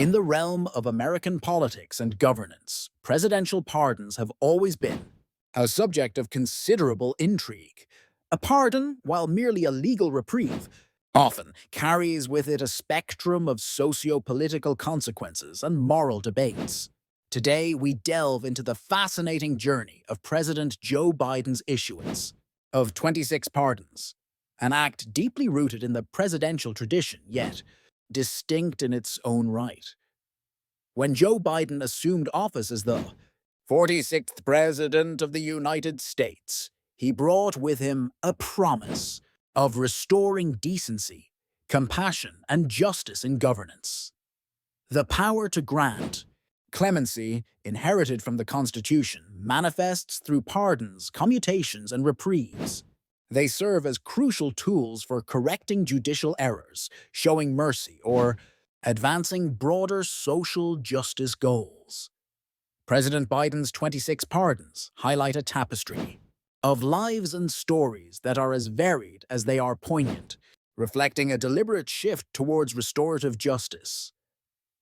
In the realm of American politics and governance, presidential pardons have always been a subject of considerable intrigue. A pardon, while merely a legal reprieve, often carries with it a spectrum of socio-political consequences and moral debates. Today, we delve into the fascinating journey of President Joe Biden's issuance of 26 pardons, an act deeply rooted in the presidential tradition, yet distinct in its own right. When Joe Biden assumed office as the 46th President of the United States, he brought with him a promise of restoring decency, compassion, and justice in governance. The power to grant clemency, inherited from the Constitution, manifests through pardons, commutations, and reprieves. They serve as crucial tools for correcting judicial errors, showing mercy, or advancing broader social justice goals. President Biden's 26 pardons highlight a tapestry of lives and stories that are as varied as they are poignant, reflecting a deliberate shift towards restorative justice.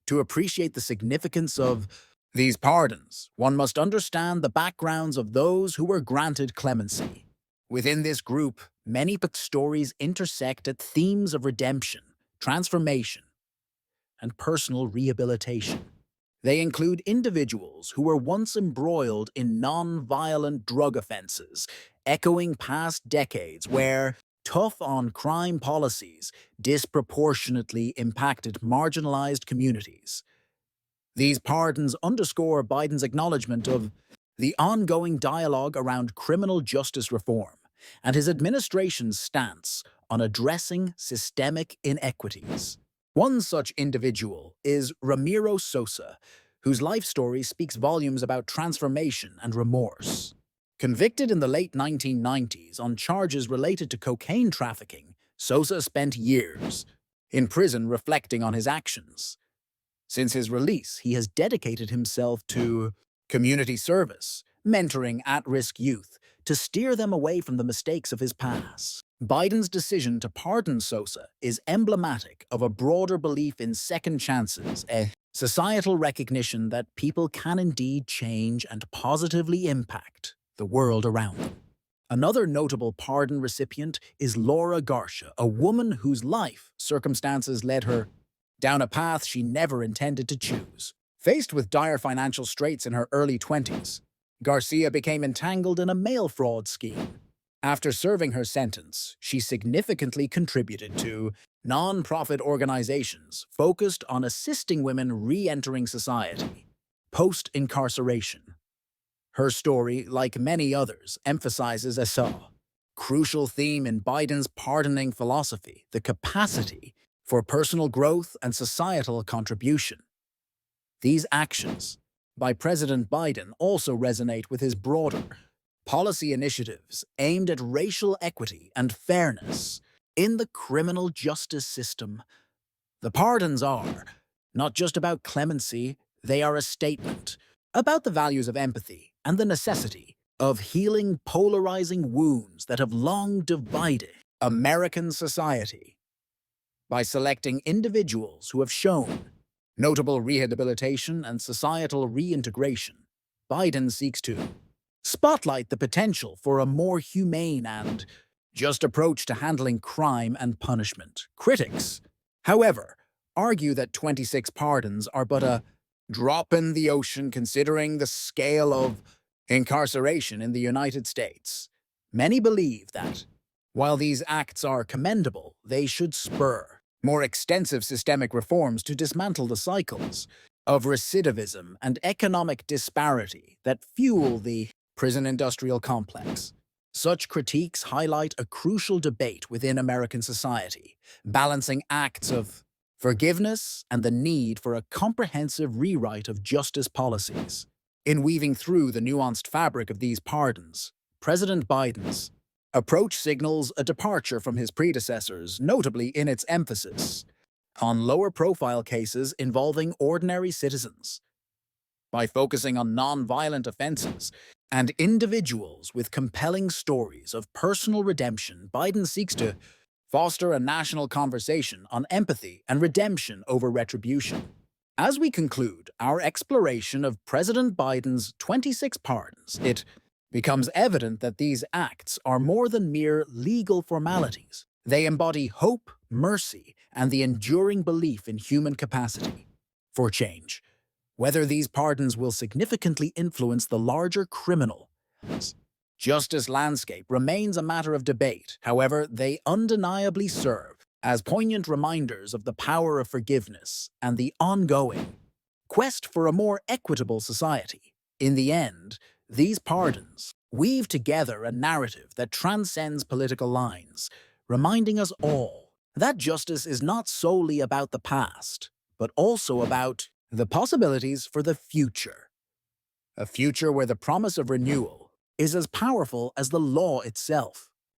To appreciate the significance of these pardons, one must understand the backgrounds of those who were granted clemency. Within this group, many stories intersect at themes of redemption, transformation, and personal rehabilitation. They include individuals who were once embroiled in non-violent drug offenses, echoing past decades where tough-on-crime policies disproportionately impacted marginalized communities. These pardons underscore Biden's acknowledgement of the ongoing dialogue around criminal justice reform and his administration's stance on addressing systemic inequities. One such individual is Ramiro Sosa, whose life story speaks volumes about transformation and remorse. Convicted in the late 1990s on charges related to cocaine trafficking, Sosa spent years in prison reflecting on his actions. Since his release, he has dedicated himself to community service, mentoring at-risk youth to steer them away from the mistakes of his past. Biden's decision to pardon Sosa is emblematic of a broader belief in second chances, a societal recognition that people can indeed change and positively impact the world around them. Another notable pardon recipient is Laura Garcia, a woman whose life circumstances led her down a path she never intended to choose. Faced with dire financial straits in her early 20s, Garcia became entangled in a mail fraud scheme. After serving her sentence, she significantly contributed to non-profit organizations focused on assisting women re-entering society post-incarceration. Her story, like many others, emphasizes a crucial theme in Biden's pardoning philosophy: the capacity for personal growth and societal contribution. These actions by President Biden also resonate with his broader policy initiatives aimed at racial equity and fairness in the criminal justice system. The pardons are not just about clemency, they are a statement about the values of empathy and the necessity of healing polarizing wounds that have long divided American society. By selecting individuals who have shown notable rehabilitation and societal reintegration, Biden seeks to spotlight the potential for a more humane and just approach to handling crime and punishment. Critics, however, argue that 26 pardons are but a drop in the ocean considering the scale of incarceration in the United States. Many believe that, while these acts are commendable, they should spur more extensive systemic reforms to dismantle the cycles of recidivism and economic disparity that fuel the prison industrial complex. Such critiques highlight a crucial debate within American society, balancing acts of forgiveness and the need for a comprehensive rewrite of justice policies. In weaving through the nuanced fabric of these pardons, President Biden's approach signals a departure from his predecessors, notably in its emphasis on lower-profile cases involving ordinary citizens. By focusing on non-violent offenses and individuals with compelling stories of personal redemption, Biden seeks to foster a national conversation on empathy and redemption over retribution. As we conclude our exploration of President Biden's 26 pardons, it becomes evident that these acts are more than mere legal formalities. They embody hope, mercy, and the enduring belief in human capacity for change. Whether these pardons will significantly influence the larger criminal justice landscape remains a matter of debate. However, they undeniably serve as poignant reminders of the power of forgiveness and the ongoing quest for a more equitable society. In the end, these pardons weave together a narrative that transcends political lines, reminding us all that justice is not solely about the past, but also about the possibilities for the future. A future where the promise of renewal is as powerful as the law itself.